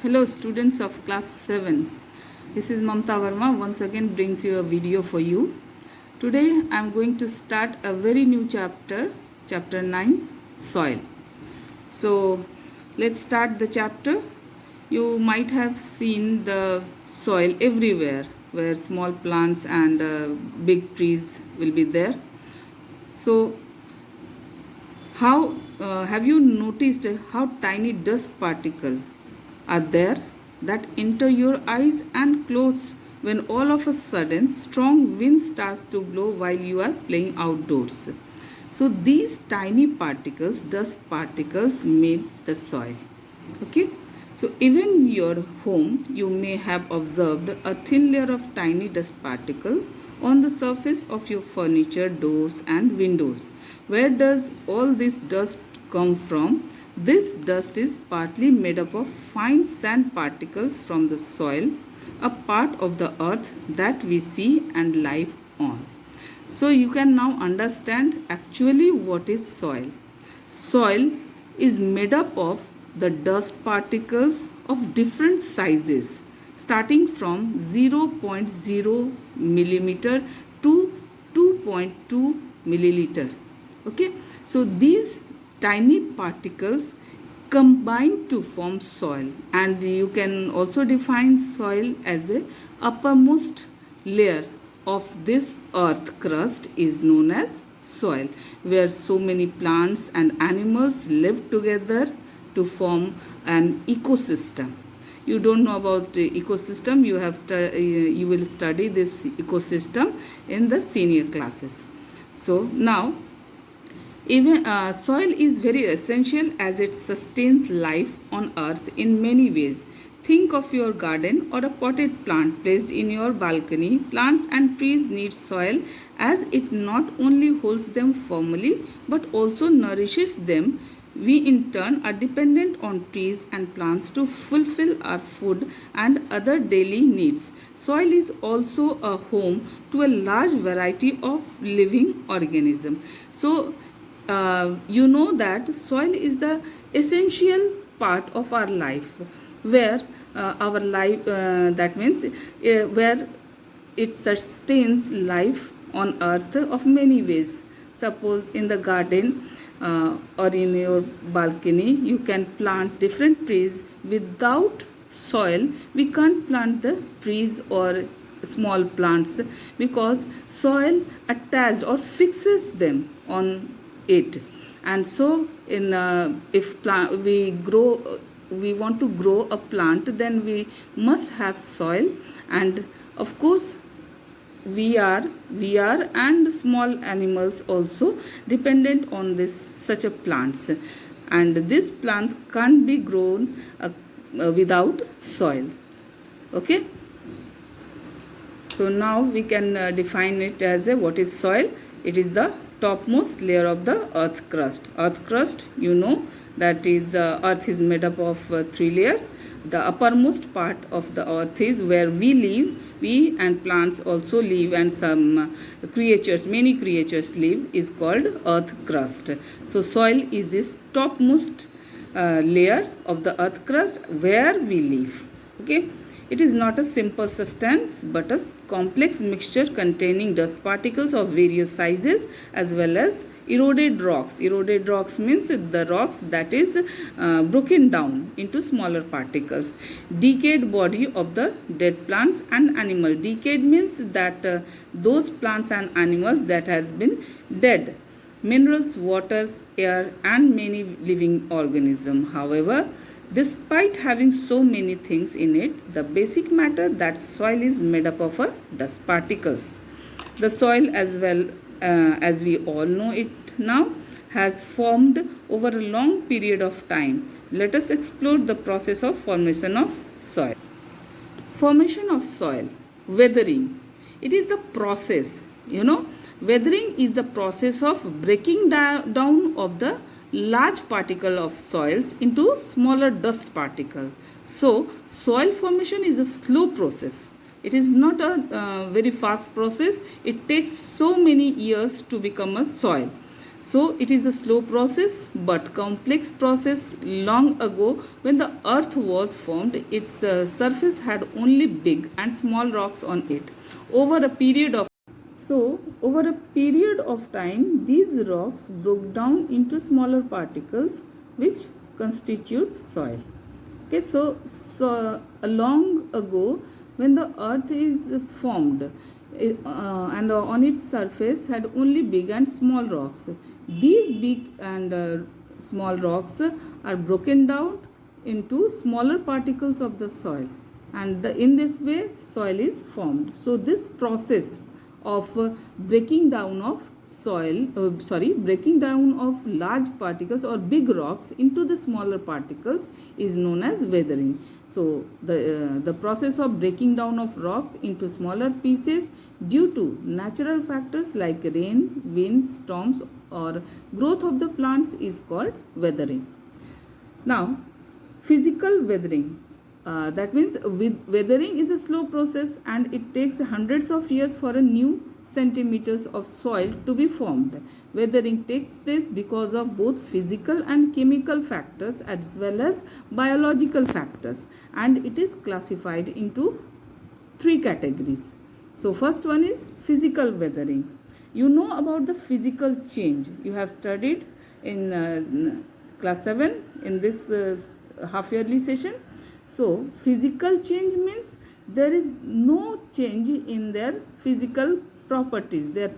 Hello students of class 7. This is Mamta Verma once again brings you a video for you. Today I am going to start a very new chapter, chapter 9, soil. So let's start the chapter. You might have seen the soil everywhere where small plants and big trees will be there. So how have you noticed how tiny dust particles are there that enter your eyes and clothes when all of a sudden strong wind starts to blow while you are playing outdoors? So these tiny particles, dust particles, made the soil. Okay. So even in your home, you may have observed a thin layer of tiny dust particle on the surface of your furniture, doors and windows. Where does all this dust come from? This dust is partly made up of fine sand particles from the soil, a part of the earth that we see and live on. So you can now understand actually what is soil. Soil is made up of the dust particles of different sizes starting from 0.0 millimeter to 2.2 milliliter. Okay, so these tiny particles combine to form soil, and you can also define soil as the uppermost layer of this earth crust is known as soil, where so many plants and animals live together to form an ecosystem. You don't know about the ecosystem, you will study this ecosystem in the senior classes. So now even soil is very essential as it sustains life on earth in many ways. Think of your garden or a potted plant placed in your balcony. Plants and trees need soil as it not only holds them firmly but also nourishes them. We in turn are dependent on trees and plants to fulfill our food and other daily needs. Soil is also a home to a large variety of living organisms. So you know that soil is the essential part of our life, where our life that means where it sustains life on earth of many ways. Suppose in the garden or in your balcony you can plant different trees. Without soil we can't plant the trees or small plants because soil attached or fixes them on it. And so in if we want to grow a plant, then we must have soil, and of course we are and small animals also dependent on this such a plants, and these plants can't be grown without soil. Okay, so now we can define it as what is soil. It is the topmost layer of the earth crust. Earth crust, you know, that is earth is made up of 3 layers. The uppermost part of the earth is where we live. We and plants also live, and some creatures, many creatures live, is called earth crust. So soil is this topmost layer of the earth crust where we live. Okay. It is not a simple substance but a complex mixture containing dust particles of various sizes as well as eroded rocks. Eroded rocks means the rocks that is broken down into smaller particles. Decayed body of the dead plants and animal. Decayed means that those plants and animals that have been dead. Minerals, waters, air and many living organisms. However, despite having so many things in it, the basic matter that soil is made up of dust particles. The soil, as well as we all know it now, has formed over a long period of time. Let us explore the process of formation of soil. Formation of soil. Weathering. It is the process, weathering is the process of breaking down of the large particle of soils into smaller dust particle. So soil formation is a slow process. It is not a very fast process. It takes so many years to become a soil. So it is a slow process but complex process. Long ago, when the earth was formed, its surface had only big and small rocks on it. Over a period of time, these rocks broke down into smaller particles which constitute soil. Okay, long ago, when the earth is formed, and on its surface had only big and small rocks. These big and small rocks are broken down into smaller particles of the soil, and in this way soil is formed. So this process of breaking down of breaking down of large particles or big rocks into the smaller particles is known as weathering. So the process of breaking down of rocks into smaller pieces due to natural factors like rain, wind, storms or growth of the plants is called weathering. Now, physical weathering. That means weathering is a slow process and it takes hundreds of years for a new centimeters of soil to be formed. Weathering takes place because of both physical and chemical factors as well as biological factors, and it is classified into three categories. So first one is physical weathering. You know about the physical change. You have studied in class 7 in this half yearly session. So physical change means there is no change in their physical properties. Their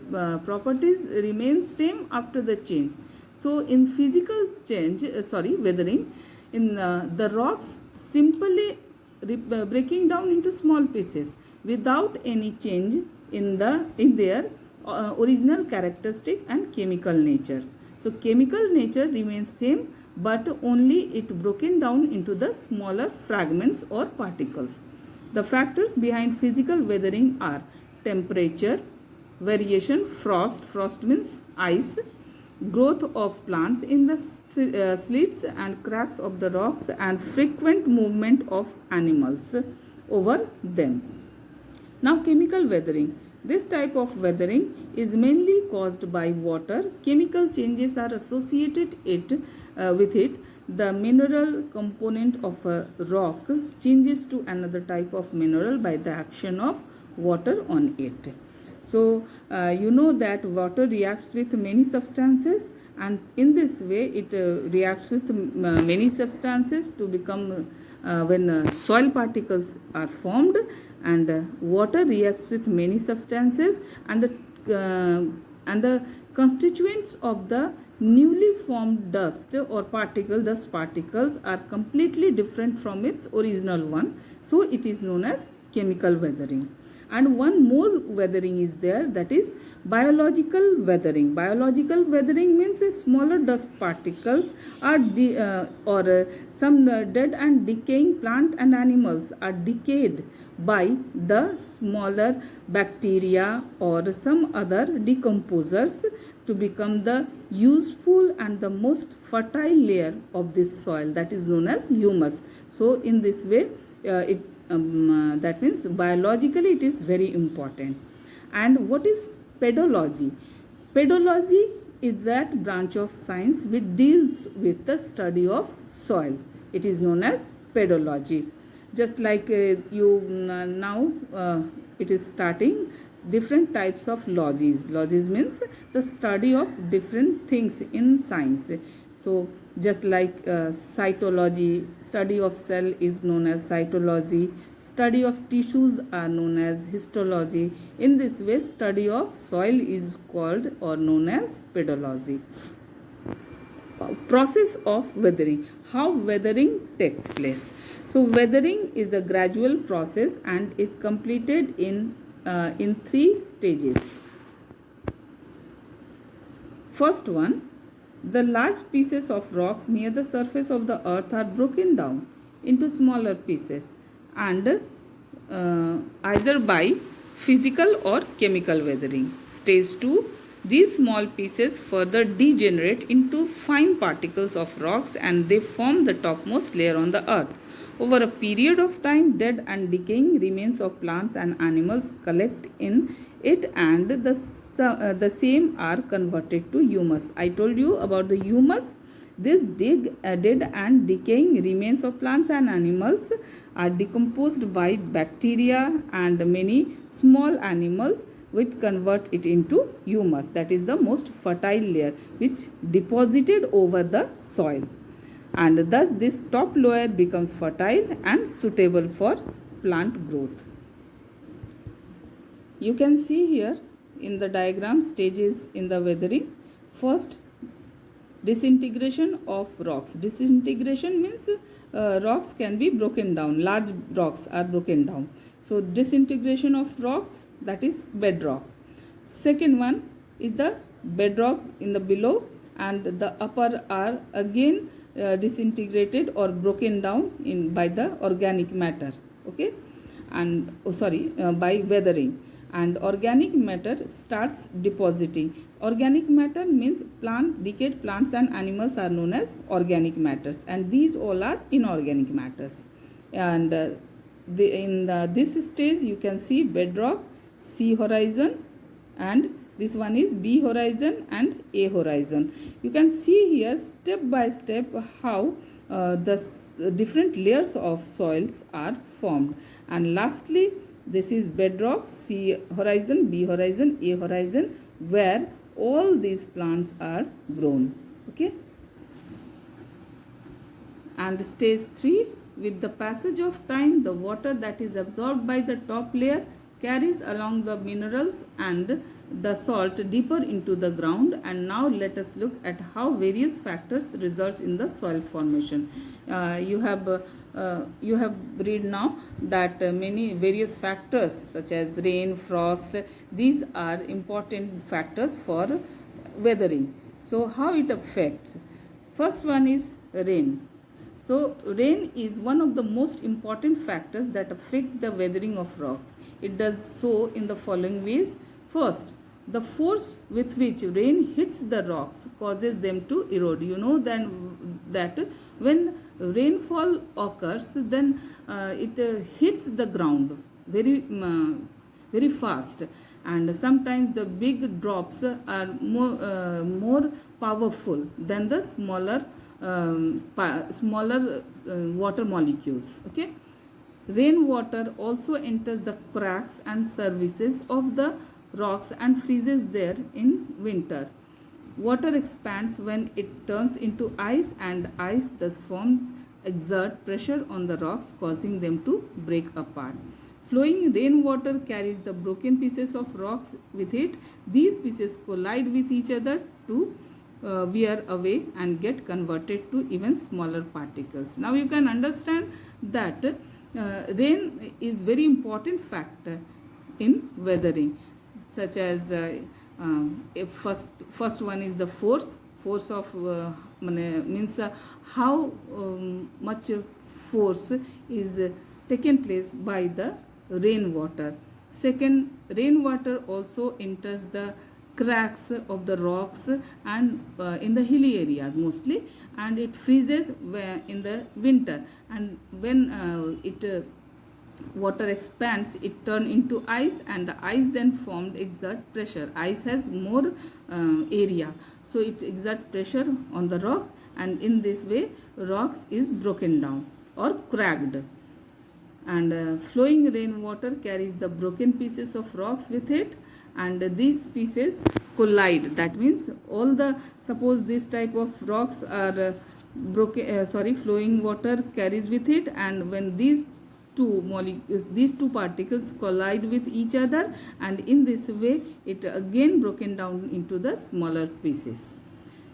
properties remain same after the change. So in physical change, weathering, in the rocks simply breaking down into small pieces without any change in their original characteristic and chemical nature. So chemical nature remains same, but only it broken down into the smaller fragments or particles. The factors behind physical weathering are temperature, variation, frost means ice, growth of plants in the slits and cracks of the rocks, and frequent movement of animals over them. Now, chemical weathering. This type of weathering is mainly caused by water. Chemical changes are associated with it. The mineral component of a rock changes to another type of mineral by the action of water on it. So, you know that water reacts with many substances, and in this way it reacts with many substances to become when soil particles are formed, and water reacts with many substances, and the constituents of the newly formed dust particles are completely different from its original one. So it is known as chemical weathering. And one more weathering is there, that is biological weathering. Biological weathering means smaller dust particles are some dead and decaying plant and animals are decayed by the smaller bacteria or some other decomposers to become the useful and the most fertile layer of this soil, that is known as humus. So in this way that means biologically it is very important. And what is pedology? Pedology is that branch of science which deals with the study of soil. It is known as pedology. Just like now it is starting different types of logies. Logies means the study of different things in science. So just like cytology, study of cell is known as cytology, study of tissues are known as histology. In this way, study of soil is called or known as pedology. Process of weathering. How weathering takes place? So weathering is a gradual process and is completed in 3 stages. First one, the large pieces of rocks near the surface of the earth are broken down into smaller pieces and either by physical or chemical weathering. Stage 2, these small pieces further degenerate into fine particles of rocks and they form the topmost layer on the earth. Over a period of time, dead and decaying remains of plants and animals collect in it, and the the same are converted to humus. I told you about the humus. This dead and decaying remains of plants and animals are decomposed by bacteria and many small animals, which convert it into humus. That is the most fertile layer which deposited over the soil, and thus this top layer becomes fertile and suitable for plant growth. You can see here in the diagram stages in the weathering. First, disintegration of rocks. Disintegration means rocks can be broken down. Large rocks are broken down. So disintegration of rocks, that is bedrock. Second one is the bedrock in the below, and the upper are again disintegrated or broken down by the organic matter. Okay, and by weathering. And organic matter starts depositing. Organic matter means decayed plants and animals are known as organic matters, and these all are inorganic matters. And in this stage you can see bedrock, C horizon, and this one is B horizon and A horizon. You can see here step by step how the different layers of soils are formed. And lastly, this is bedrock, C horizon, B horizon, A horizon, where all these plants are grown. Okay. And stage 3, with the passage of time, the water that is absorbed by the top layer carries along the minerals and the salt deeper into the ground. And now let us look at how various factors result in the soil formation. You have read now that many various factors such as rain, frost, these are important factors for weathering. So how it affects? First one is rain. So rain is one of the most important factors that affect the weathering of rocks. It does so in the following ways. First, the force with which rain hits the rocks causes them to erode. You know then that when rainfall occurs, then it hits the ground very fast, and sometimes the big drops are more powerful than the smaller water molecules. Okay. Rainwater also enters the cracks and surfaces of the rocks and freezes there in winter. Water expands when it turns into ice, and ice thus formed exert pressure on the rocks, causing them to break apart. Flowing rainwater carries the broken pieces of rocks with it. These pieces collide with each other to wear away and get converted to even smaller particles. Now you can understand that rain is very important factor in weathering, such as first one is the force of means how much force is taken place by the rainwater. Second, rainwater also enters the cracks of the rocks and in the hilly areas mostly, and it freezes in the winter, and when water expands, it turns into ice, and the ice then formed exert pressure. Ice has more area, so it exerts pressure on the rock, and in this way rocks is broken down or cracked. And flowing rainwater carries the broken pieces of rocks with it, and these pieces collide. That means suppose this type of rocks are flowing water carries with it, and when these two particles collide with each other, and in this way it again broken down into the smaller pieces.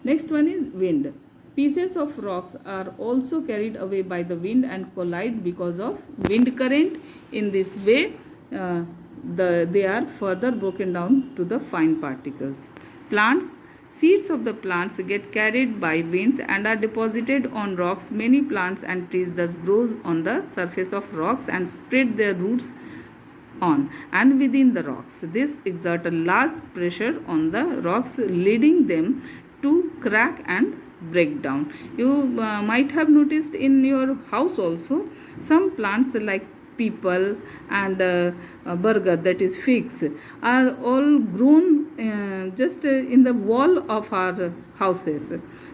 Next one is wind. Pieces of rocks are also carried away by the wind and collide because of wind current. In this way they are further broken down to the fine particles. Plants. Seeds of the plants get carried by winds and are deposited on rocks. Many plants and trees thus grow on the surface of rocks and spread their roots on and within the rocks. This exerts a large pressure on the rocks, leading them to crack and break down. You might have noticed in your house also some plants like people, and burger, that is figs, are all grown just in the wall of our houses.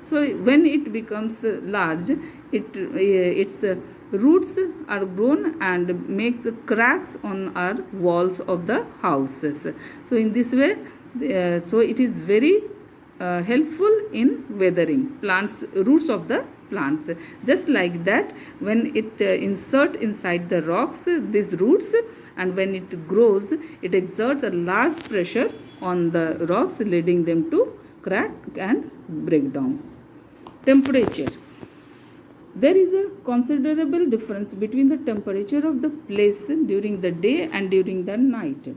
So when it becomes large, its roots are grown and makes cracks on our walls of the houses. So in this way, so it is very helpful in weathering plants, roots of the plants. Just like that, when it insert inside the rocks, these roots, and when it grows, it exerts a large pressure on the rocks, leading them to crack and break down. Temperature. There is a considerable difference between the temperature of the place during the day and during the night.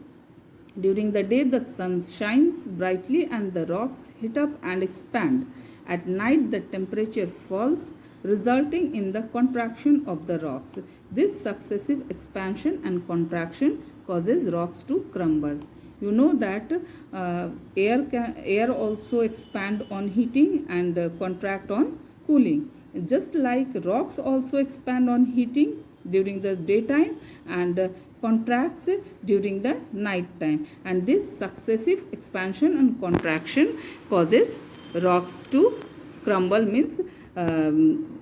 During the day, the sun shines brightly and the rocks heat up and expand. At night, the temperature falls, resulting in the contraction of the rocks. This successive expansion and contraction causes rocks to crumble. You know that air also expand on heating and contract on cooling. Just like rocks also expand on heating during the daytime and contracts during the night time, and this successive expansion and contraction causes rocks to crumble, means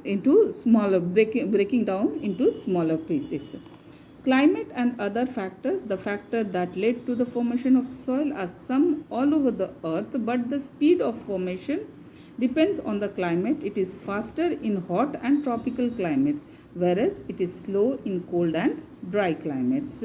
into smaller, breaking down into smaller pieces. Climate and other factors. The factors that led to the formation of soil are some all over the earth, but the speed of formation depends on the climate. It is faster in hot and tropical climates, whereas it is slow in cold and dry climates.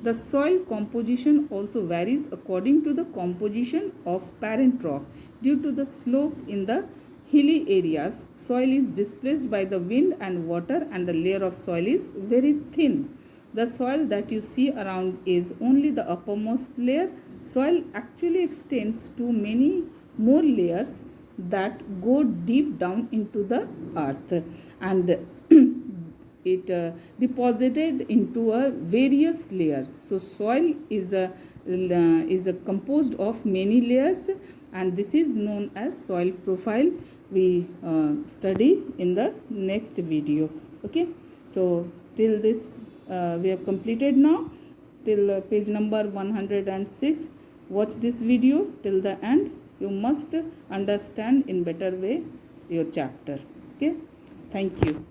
The soil composition also varies according to the composition of parent rock. Due to the slope in the hilly areas, soil is displaced by the wind and water, and the layer of soil is very thin. The soil that you see around is only the uppermost layer. Soil actually extends to many more layers that go deep down into the earth, and it deposited into a various layers. So soil is a composed of many layers, and this is known as soil profile. We study in the next video. Okay, so till this we have completed now, till page number 106. Watch this video till the end. You must understand in better way your chapter. Okay, thank you.